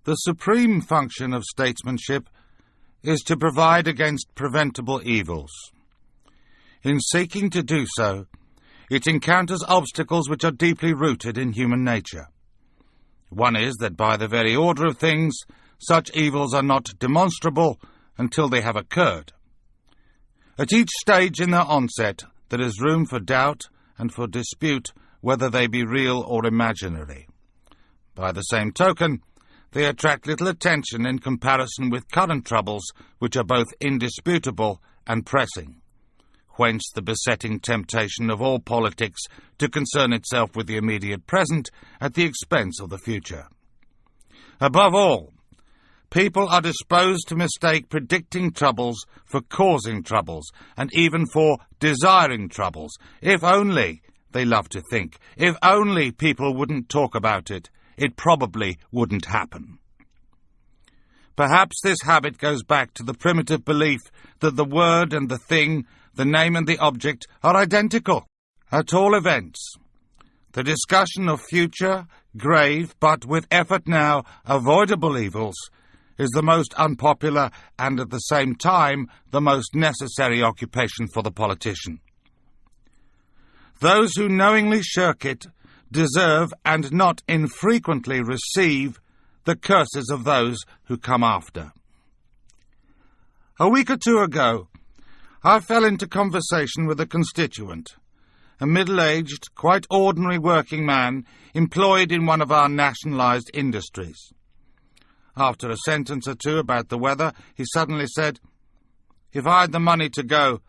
The supreme function of statesmanship is to provide against preventable evils. In seeking to do so, it encounters obstacles which are deeply rooted in human nature. One is that by the very order of things, such evils are not demonstrable until they have occurred. At each stage in their onset, there is room for doubt and for dispute whether they be real or imaginary. By the same token, they attract little attention in comparison with current troubles which are both indisputable and pressing. Whence the besetting temptation of all politics to concern itself with the immediate present at the expense of the future. Above all, people are disposed to mistake predicting troubles for causing troubles, and even for desiring troubles. If only, they love to think, if only people wouldn't talk about it, it probably wouldn't happen. Perhaps this habit goes back to the primitive belief that the word and the thing, the name and the object, are identical. At all events, the discussion of future, grave, but with effort now avoidable evils is the most unpopular and at the same time the most necessary occupation for the politician. Those who knowingly shirk it deserve and not infrequently receive the curses of those who come after. A week or two ago, I fell into conversation with a constituent, a middle-aged, quite ordinary working man employed in one of our nationalised industries. After a sentence or two about the weather, he suddenly said, "If I had the money to go,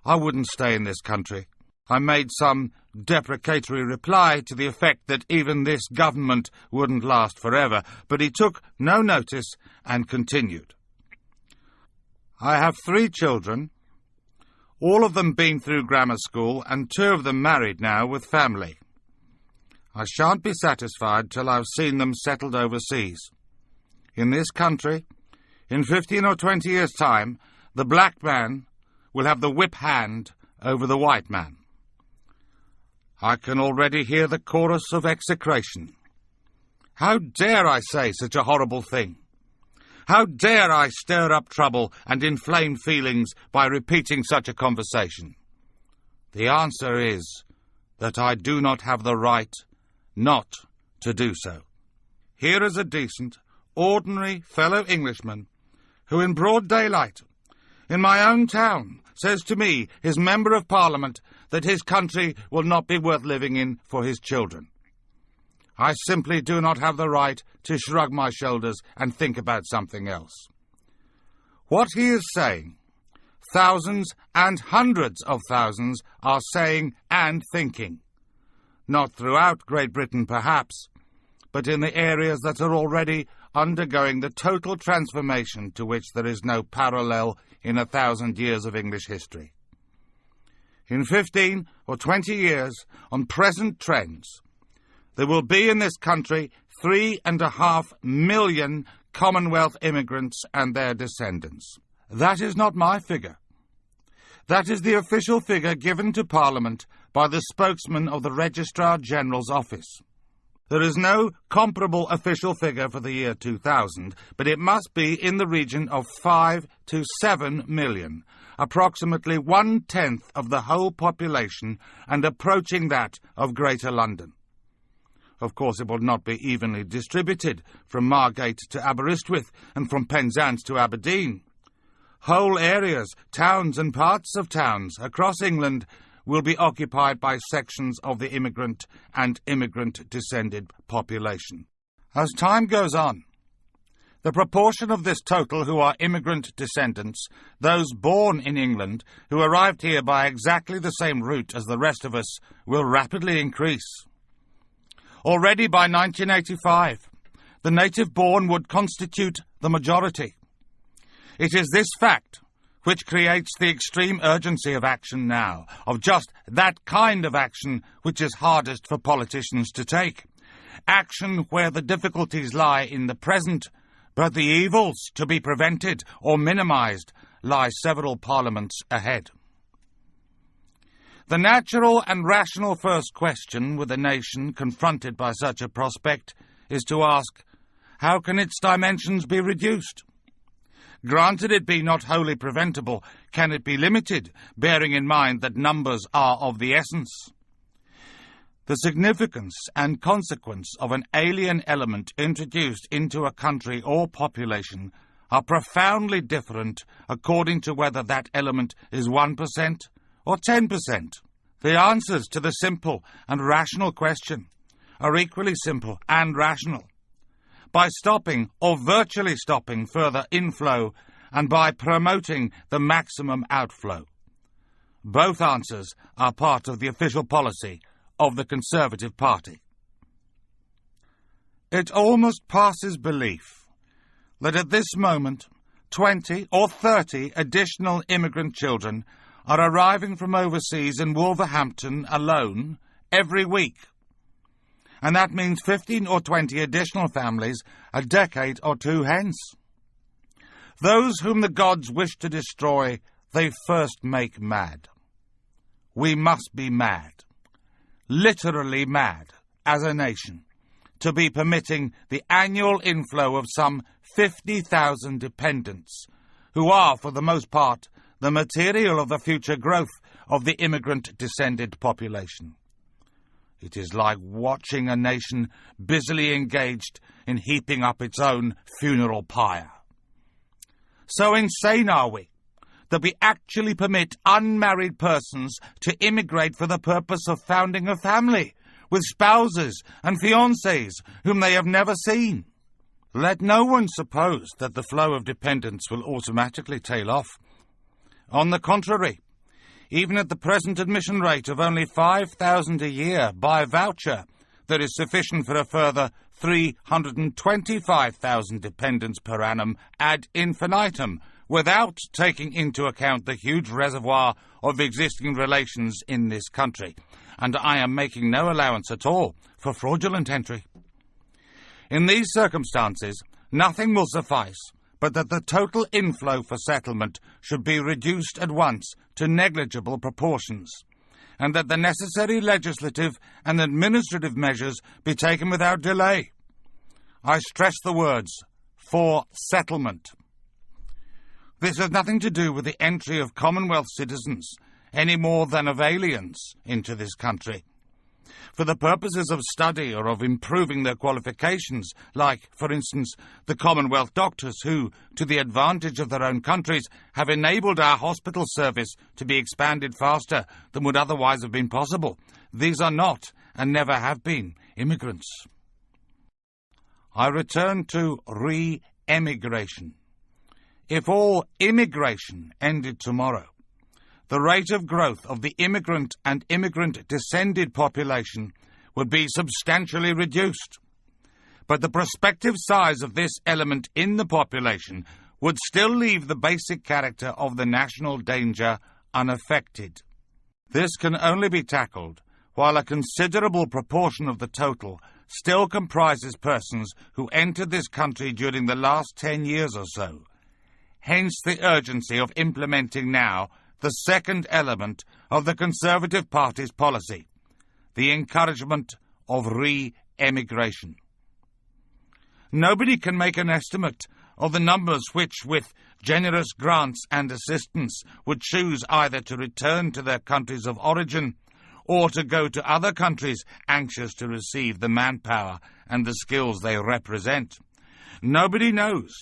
I wouldn't stay in this country." I made some deprecatory reply to the effect that even this government wouldn't last forever, but he took no notice and continued. "I have 3 children, all of them been through grammar school, and 2 of them married now with family. I shan't be satisfied till I've seen them settled overseas. In this country, in 15 or 20 years' time, the black man will have the whip hand over the white man." I can already hear the chorus of execration. How dare I say such a horrible thing? How dare I stir up trouble and inflame feelings by repeating such a conversation? The answer is that I do not have the right not to do so. Here is a decent, ordinary fellow Englishman who in broad daylight, in my own town, says to me, his Member of Parliament, that his country will not be worth living in for his children. I simply do not have the right to shrug my shoulders and think about something else. What he is saying, thousands and hundreds of thousands are saying and thinking. Not throughout Great Britain, perhaps, but in the areas that are already undergoing the total transformation to which there is no parallel in 1,000 years of English history. In 15 or 20 years, on present trends, there will be in this country 3.5 million Commonwealth immigrants and their descendants. That is not my figure. That is the official figure given to Parliament by the spokesman of the Registrar General's office. There is no comparable official figure for the year 2000, but it must be in the region of 5 to 7 million, approximately 1/10 of the whole population and approaching that of Greater London. Of course, it will not be evenly distributed from Margate to Aberystwyth and from Penzance to Aberdeen. Whole areas, towns and parts of towns across England will be occupied by sections of the immigrant and immigrant-descended population. As time goes on, the proportion of this total who are immigrant descendants, those born in England, who arrived here by exactly the same route as the rest of us, will rapidly increase. Already by 1985, the native-born would constitute the majority. It is this fact which creates the extreme urgency of action now, of just that kind of action which is hardest for politicians to take. Action where the difficulties lie in the present, but the evils to be prevented or minimised lie several parliaments ahead. The natural and rational first question with a nation confronted by such a prospect is to ask, how can its dimensions be reduced? Granted it be not wholly preventable, can it be limited, bearing in mind that numbers are of the essence? The significance and consequence of an alien element introduced into a country or population are profoundly different according to whether that element is 1% or 10%. The answers to the simple and rational question are equally simple and rational. By stopping or virtually stopping further inflow and by promoting the maximum outflow. Both answers are part of the official policy of the Conservative Party. It almost passes belief that at this moment 20 or 30 additional immigrant children are arriving from overseas in Wolverhampton alone every week. And that means 15 or 20 additional families a decade or two hence. Those whom the gods wish to destroy, they first make mad. We must be mad, literally mad, as a nation, to be permitting the annual inflow of some 50,000 dependents, who are, for the most part, the material of the future growth of the immigrant-descended population. It is like watching a nation busily engaged in heaping up its own funeral pyre. So insane are we, that we actually permit unmarried persons to immigrate for the purpose of founding a family, with spouses and fiancés whom they have never seen. Let no one suppose that the flow of dependents will automatically tail off. On the contrary, even at the present admission rate of only 5,000 a year by voucher, there is sufficient for a further 325,000 dependents per annum ad infinitum, without taking into account the huge reservoir of existing relations in this country. And I am making no allowance at all for fraudulent entry. In these circumstances, nothing will suffice but that the total inflow for settlement should be reduced at once to negligible proportions, and that the necessary legislative and administrative measures be taken without delay. I stress the words, for settlement. This has nothing to do with the entry of Commonwealth citizens, any more than of aliens, into this country. For the purposes of study or of improving their qualifications, like, for instance, the Commonwealth doctors who, to the advantage of their own countries, have enabled our hospital service to be expanded faster than would otherwise have been possible. These are not, and never have been, immigrants. I return to re-emigration. If all immigration ended tomorrow, the rate of growth of the immigrant and immigrant-descended population would be substantially reduced. But the prospective size of this element in the population would still leave the basic character of the national danger unaffected. This can only be tackled while a considerable proportion of the total still comprises persons who entered this country during the last 10 years or so. Hence the urgency of implementing now the second element of the Conservative Party's policy, the encouragement of re-emigration. Nobody can make an estimate of the numbers which, with generous grants and assistance, would choose either to return to their countries of origin or to go to other countries anxious to receive the manpower and the skills they represent. Nobody knows,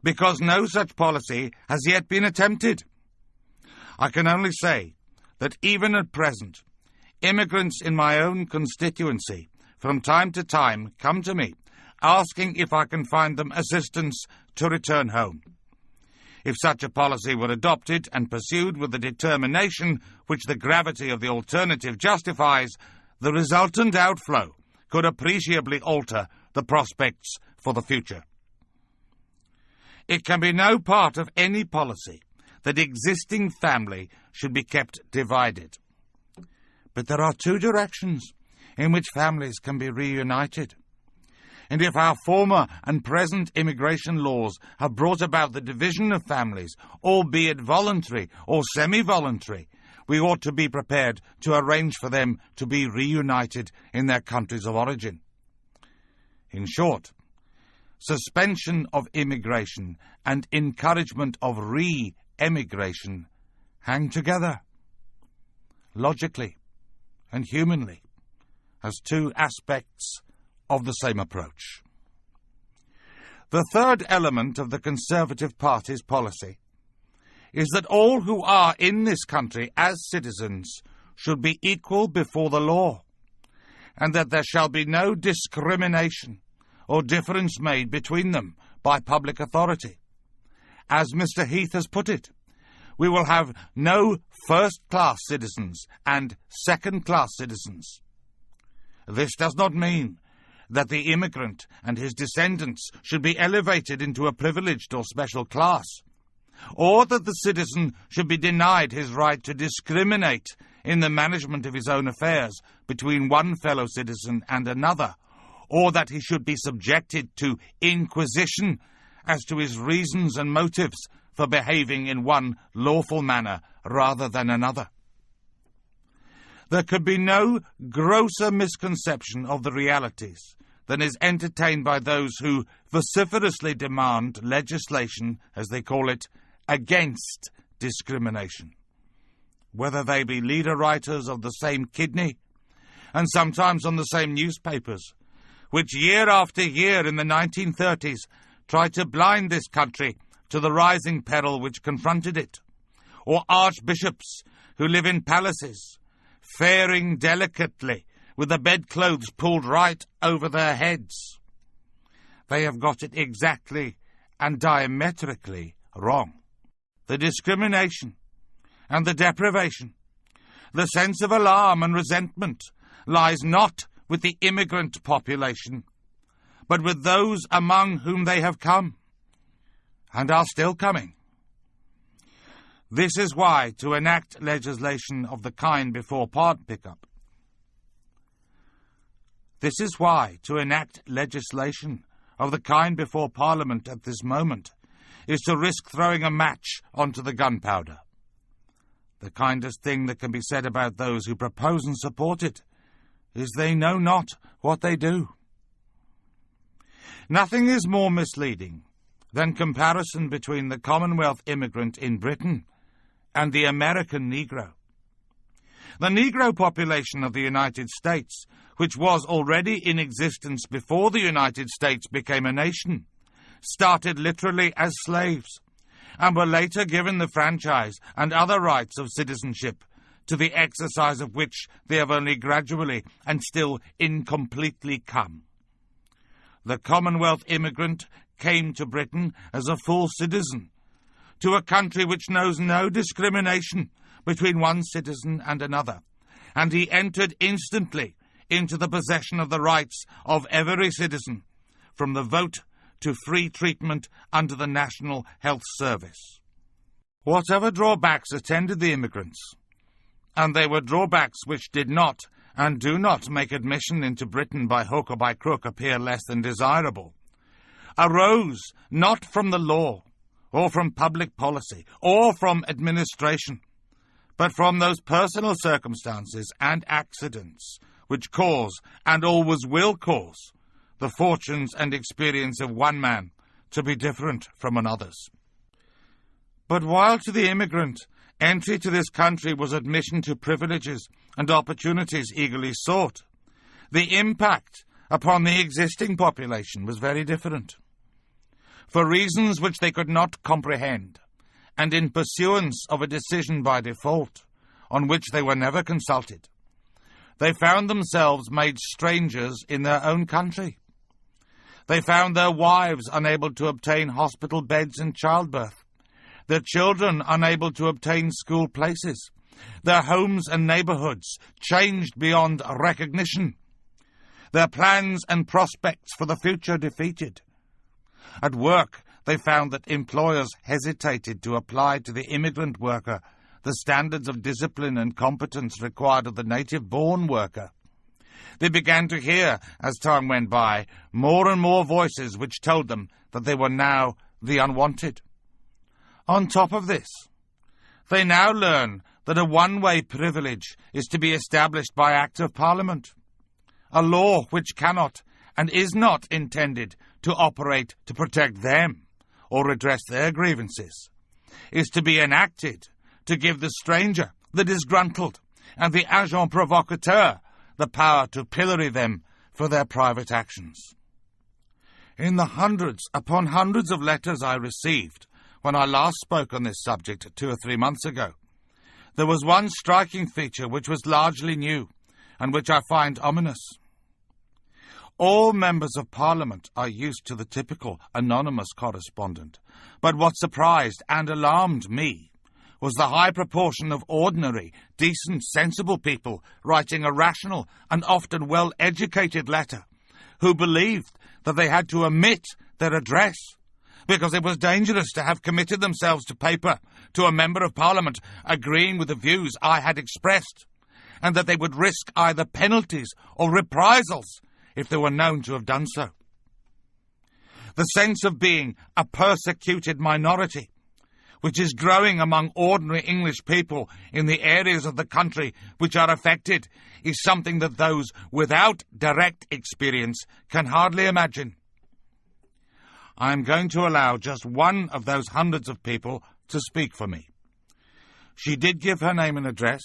because no such policy has yet been attempted. I can only say that even at present, immigrants in my own constituency from time to time come to me asking if I can find them assistance to return home. If such a policy were adopted and pursued with the determination which the gravity of the alternative justifies, the resultant outflow could appreciably alter the prospects for the future. It can be no part of any policy that existing family should be kept divided. But there are two directions in which families can be reunited. And if our former and present immigration laws have brought about the division of families, albeit voluntary or semi-voluntary, we ought to be prepared to arrange for them to be reunited in their countries of origin. In short, suspension of immigration and encouragement of re-emigration hang together, logically and humanly, as two aspects of the same approach. The third element of the Conservative Party's policy is that all who are in this country as citizens should be equal before the law, and that there shall be no discrimination or difference made between them by public authority. As Mr. Heath has put it, we will have no first-class citizens and second-class citizens. This does not mean that the immigrant and his descendants should be elevated into a privileged or special class, or that the citizen should be denied his right to discriminate in the management of his own affairs between one fellow citizen and another, or that he should be subjected to inquisition as to his reasons and motives for behaving in one lawful manner rather than another. There could be no grosser misconception of the realities than is entertained by those who vociferously demand legislation, as they call it, against discrimination, whether they be leader writers of the same kidney, and sometimes on the same newspapers, which year after year in the 1930s tried to blind this country to the rising peril which confronted it, or archbishops who live in palaces, faring delicately with the bedclothes pulled right over their heads. They have got it exactly and diametrically wrong. The discrimination and the deprivation, the sense of alarm and resentment lies not with the immigrant population, but with those among whom they have come and are still coming. This is why to enact legislation of the kind before Parliament at this moment is to risk throwing a match onto the gunpowder. The kindest thing that can be said about those who propose and support it is they know not what they do. Nothing is more misleading than comparison between the Commonwealth immigrant in Britain and the American Negro. The Negro population of the United States, which was already in existence before the United States became a nation, started literally as slaves, and were later given the franchise and other rights of citizenship, to the exercise of which they have only gradually and still incompletely come. The Commonwealth immigrant came to Britain as a full citizen, to a country which knows no discrimination between one citizen and another, and he entered instantly into the possession of the rights of every citizen, from the vote to free treatment under the National Health Service. Whatever drawbacks attended the immigrants, and they were drawbacks which did not and do not make admission into Britain by hook or by crook appear less than desirable, arose not from the law, or from public policy, or from administration, but from those personal circumstances and accidents which cause, and always will cause, the fortunes and experience of one man to be different from another's. But while to the immigrant, entry to this country was admission to privileges and opportunities eagerly sought, the impact upon the existing population was very different. For reasons which they could not comprehend, and in pursuance of a decision by default, on which they were never consulted, they found themselves made strangers in their own country. They found their wives unable to obtain hospital beds in childbirth, their children unable to obtain school places, their homes and neighbourhoods changed beyond recognition, their plans and prospects for the future defeated. At work, they found that employers hesitated to apply to the immigrant worker the standards of discipline and competence required of the native-born worker. They began to hear, as time went by, more and more voices which told them that they were now the unwanted. On top of this, they now learn that a one-way privilege is to be established by Act of Parliament, a law which cannot and is not intended to operate to protect them or redress their grievances, is to be enacted to give the stranger, the disgruntled, and the agent provocateur the power to pillory them for their private actions. In the hundreds upon hundreds of letters I received when I last spoke on this subject 2 or 3 months ago, there was one striking feature which was largely new, and which I find ominous. All members of Parliament are used to the typical anonymous correspondent, but what surprised and alarmed me was the high proportion of ordinary, decent, sensible people writing a rational and often well-educated letter, who believed that they had to omit their address because it was dangerous to have committed themselves to paper to a member of Parliament agreeing with the views I had expressed, and that they would risk either penalties or reprisals if they were known to have done so. The sense of being a persecuted minority, which is growing among ordinary English people in the areas of the country which are affected, is something that those without direct experience can hardly imagine. I am going to allow just one of those hundreds of people to speak for me. She did give her name and address,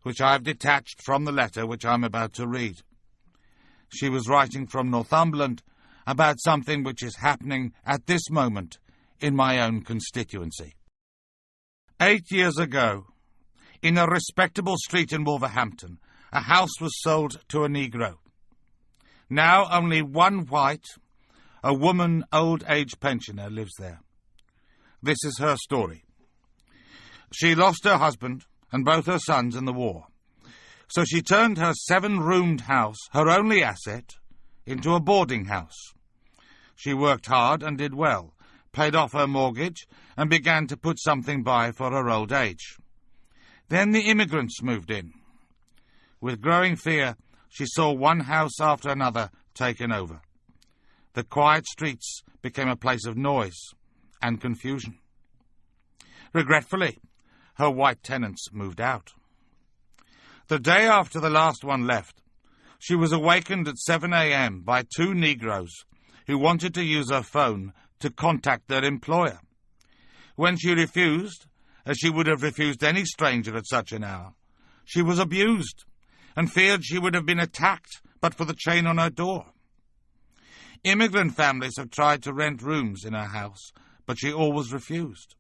which I have detached from the letter which I am about to read. She was writing from Northumberland about something which is happening at this moment in my own constituency. 8 years ago, in a respectable street in Wolverhampton, a house was sold to a Negro. Now only one white, a woman old-age pensioner, lives there. This is her story. She lost her husband and both her sons in the war, so she turned her 7-roomed house, her only asset, into a boarding house. She worked hard and did well, paid off her mortgage, and began to put something by for her old age. Then the immigrants moved in. With growing fear, she saw one house after another taken over. The quiet streets became a place of noise and confusion. Regretfully, her white tenants moved out. The day after the last one left, she was awakened at 7 a.m. by 2 Negroes who wanted to use her phone to contact their employer. When she refused, as she would have refused any stranger at such an hour, she was abused and feared she would have been attacked but for the chain on her door. Immigrant families have tried to rent rooms in her house, but she always refused.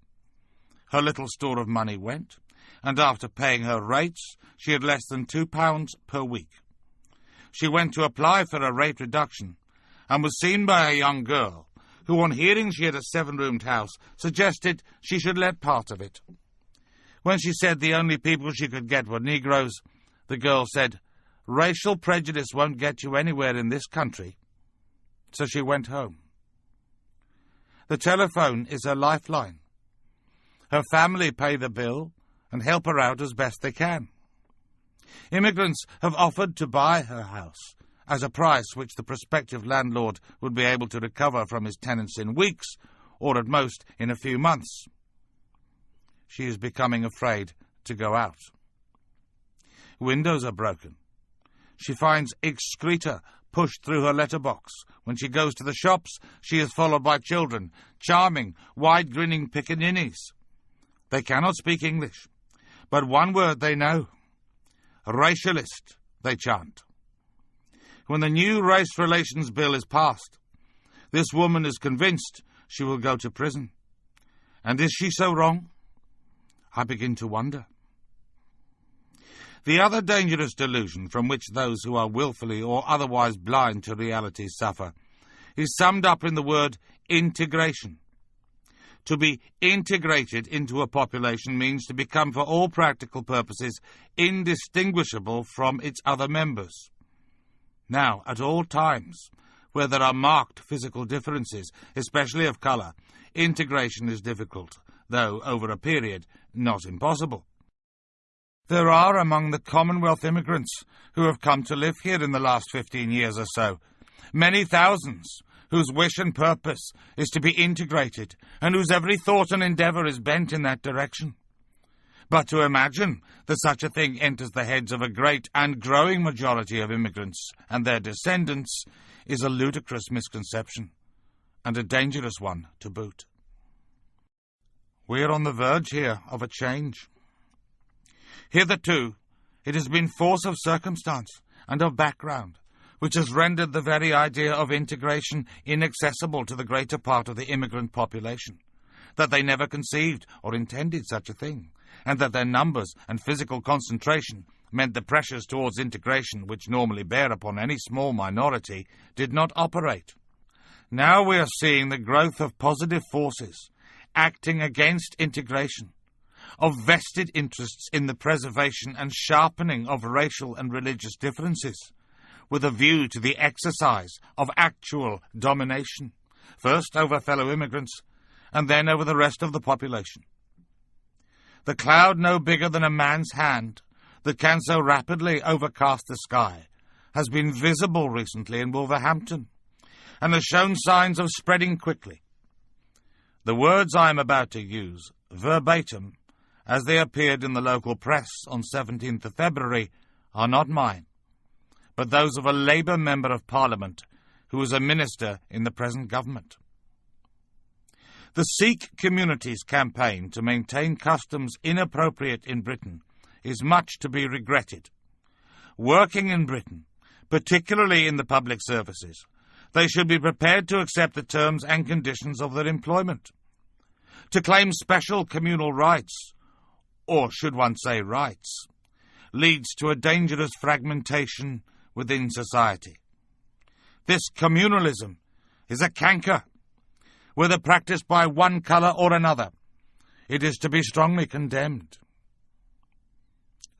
Her little store of money went, and after paying her rates, she had less than £2 per week. She went to apply for a rate reduction, and was seen by a young girl, who, on hearing she had a 7-roomed house, suggested she should let part of it. When she said the only people she could get were Negroes, the girl said, "Racial prejudice won't get you anywhere in this country." So she went home. The telephone is her lifeline. Her family pay the bill and help her out as best they can. Immigrants have offered to buy her house as a price which the prospective landlord would be able to recover from his tenants in weeks, or at most in a few months. She is becoming afraid to go out. Windows are broken. She finds excreta pushed through her letterbox. When she goes to the shops, she is followed by children, charming, wide-grinning pickaninnies. They cannot speak English, but one word they know. Racialist, they chant. When the new Race Relations Bill is passed, this woman is convinced she will go to prison. And is she so wrong? I begin to wonder. The other dangerous delusion from which those who are willfully or otherwise blind to reality suffer is summed up in the word integration. To be integrated into a population means to become, for all practical purposes, indistinguishable from its other members. Now, at all times, where there are marked physical differences, especially of colour, integration is difficult, though over a period not impossible. There are among the Commonwealth immigrants who have come to live here in the last 15 years or so many thousands whose wish and purpose is to be integrated and whose every thought and endeavour is bent in that direction. But to imagine that such a thing enters the heads of a great and growing majority of immigrants and their descendants is a ludicrous misconception, and a dangerous one to boot. We are on the verge here of a change. Hitherto, it has been force of circumstance and of background which has rendered the very idea of integration inaccessible to the greater part of the immigrant population, that they never conceived or intended such a thing, and that their numbers and physical concentration meant the pressures towards integration which normally bear upon any small minority did not operate. Now we are seeing the growth of positive forces acting against integration, of vested interests in the preservation and sharpening of racial and religious differences, with a view to the exercise of actual domination, first over fellow immigrants, and then over the rest of the population. The cloud no bigger than a man's hand that can so rapidly overcast the sky has been visible recently in Wolverhampton, and has shown signs of spreading quickly. The words I am about to use, verbatim, as they appeared in the local press on 17th of February, are not mine, but those of a Labour Member of Parliament who is a minister in the present government. The Sikh community's campaign to maintain customs inappropriate in Britain is much to be regretted. Working in Britain, particularly in the public services, they should be prepared to accept the terms and conditions of their employment. To claim special communal rights, or should one say rights, leads to a dangerous fragmentation within society. This communalism is a canker. Whether practiced by one colour or another, it is to be strongly condemned.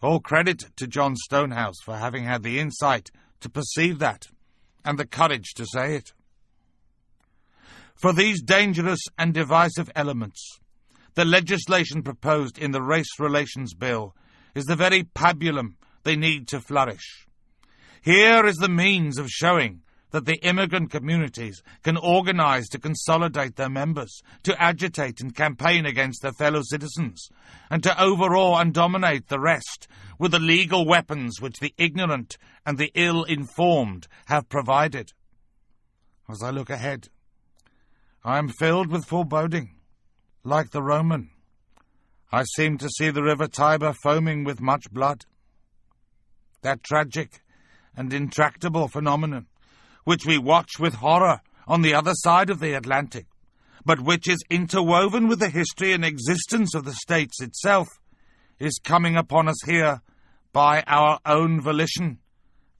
All credit to John Stonehouse for having had the insight to perceive that, and the courage to say it. For these dangerous and divisive elements, the legislation proposed in the Race Relations Bill is the very pabulum they need to flourish. Here is the means of showing that the immigrant communities can organise to consolidate their members, to agitate and campaign against their fellow citizens, and to overawe and dominate the rest with the legal weapons which the ignorant and the ill-informed have provided. As I look ahead, I am filled with foreboding. Like the Roman, I seem to see the river Tiber foaming with much blood. That tragic and intractable phenomenon, which we watch with horror on the other side of the Atlantic, but which is interwoven with the history and existence of the states itself, is coming upon us here by our own volition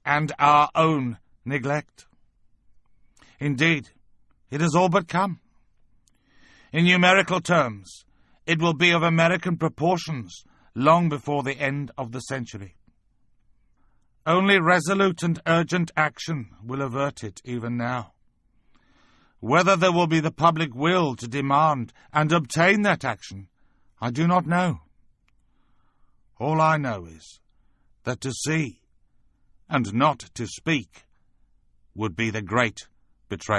and our own neglect. Indeed, it has all but come. In numerical terms, it will be of American proportions long before the end of the century. Only resolute and urgent action will avert it even now. Whether there will be the public will to demand and obtain that action, I do not know. All I know is that to see and not to speak would be the great betrayal.